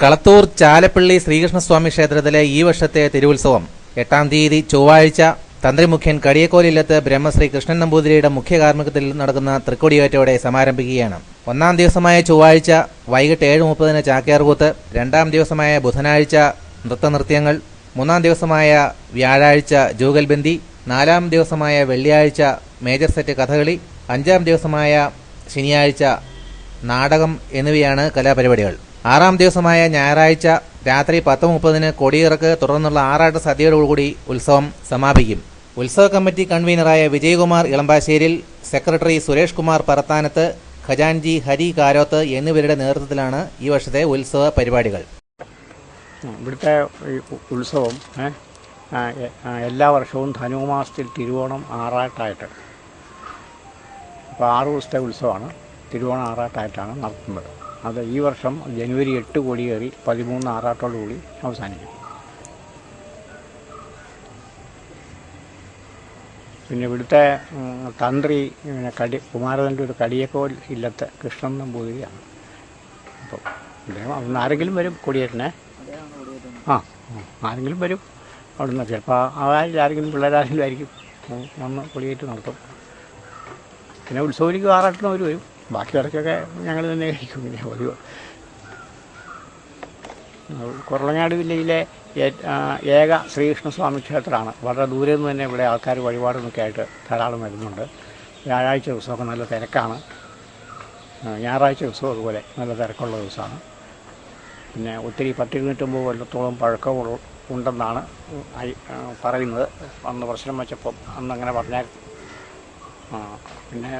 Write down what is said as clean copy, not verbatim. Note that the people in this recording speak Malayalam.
കളത്തൂർ ചാലപ്പള്ളി ശ്രീകൃഷ്ണസ്വാമി ക്ഷേത്രത്തിലെ ഈ വർഷത്തെ തിരുവുത്സവം 8-ാം തീയതി ചൊവ്വാഴ്ച തന്ത്രിമുഖ്യൻ കടിയക്കോലില്ലത്ത് ബ്രഹ്മശ്രീ കൃഷ്ണൻ നമ്പൂതിരിയുടെ മുഖ്യ കാർമ്മികത്തിൽ നടക്കുന്ന തൃക്കൊടിയേറ്റോടെ സമാരംഭിക്കുകയാണ്. 1-ാം ദിവസമായ ചൊവ്വാഴ്ച വൈകിട്ട് 7:30 ചാക്യാർകൂത്ത്, 2-ാം ദിവസമായ ബുധനാഴ്ച നൃത്തനൃത്യങ്ങൾ, 3-ാം ദിവസമായ വ്യാഴാഴ്ച ജൂഗൽബന്ദി, 4-ാം ദിവസമായ വെള്ളിയാഴ്ച മേജർ സെറ്റ് കഥകളി, 5-ാം ദിവസമായ ശനിയാഴ്ച നാടകം എന്നിവയാണ് കലാപരിപാടികൾ. 6-ാം ദിവസമായ ഞായറാഴ്ച രാത്രി 10:30 കൊടിയിറക്ക്, തുടർന്നുള്ള ആറാട്ട് സദ്യയോടുകൂടി ഉത്സവം സമാപിക്കും. ഉത്സവ കമ്മിറ്റി കൺവീനറായ വിജയകുമാർ ഇളമ്പാശ്ശേരിൽ, സെക്രട്ടറി സുരേഷ് കുമാർ പറത്താനത്ത്, ഖജാൻജി ഹരി കാരോത്ത് എന്നിവരുടെ നേതൃത്വത്തിലാണ് ഈ വർഷത്തെ ഉത്സവ പരിപാടികൾ. ഇവിടുത്തെ ഉത്സവം എല്ലാ വർഷവും ധനുമാസത്തിൽ തിരുവോണം ആറാട്ടായിട്ട്, അപ്പോൾ 6 ദിവസത്തെ ഉത്സവമാണ്. തിരുവോണം ആറാട്ടായിട്ടാണ് നടത്തുന്നത്. അത് ഈ വർഷം ജനുവരി 8 കൊടിയേറി 13 ആറാട്ടോടുകൂടി അവസാനിക്കും. പിന്നെ ഇവിടുത്തെ തന്ത്രി കുമാരനല്ലൂർ കടിയക്കോൽ ഇല്ലത്തെ കൃഷ്ണൻ നമ്പൂതിരിയാണ്. അപ്പോൾ ഇദ്ദേഹം അവിടുന്ന് ആരെങ്കിലും വരും കൊടിയേറ്റിനെ, ആരെങ്കിലും വരും അവിടുന്ന്. ചിലപ്പോൾ ആരെങ്കിലും പിള്ളേരാരെങ്കിലും ആയിരിക്കും വന്ന് കൊടിയേറ്റ് നടത്തും. പിന്നെ ഉത്സവത്തിക്ക് ആറാട്ടിന് അവർ വരും. ബാക്കിയുള്ളവർക്കൊക്കെ ഞങ്ങൾ തന്നെ കഴിക്കും. പിന്നെ ഒരു കുറളങ്ങാട് ജില്ലയിലെ ഏക ശ്രീകൃഷ്ണസ്വാമി ക്ഷേത്രമാണ്. വളരെ ദൂരെ നിന്ന് തന്നെ ഇവിടെ ആൾക്കാർ വഴിപാടുമൊക്കെ ആയിട്ട് ധാരാളം വരുന്നുണ്ട്. വ്യാഴാഴ്ച ദിവസമൊക്കെ നല്ല തിരക്കാണ്. ഞായറാഴ്ച ദിവസവും അതുപോലെ നല്ല തിരക്കുള്ള ദിവസമാണ്. പിന്നെ ഒത്തിരി 10-29 കൊല്ലത്തോളം പഴക്കം ഉണ്ടെന്നാണ് പറയുന്നത്. അന്ന് പ്രശ്നം വെച്ചപ്പം അന്നങ്ങനെ പറഞ്ഞാൽ. പിന്നെ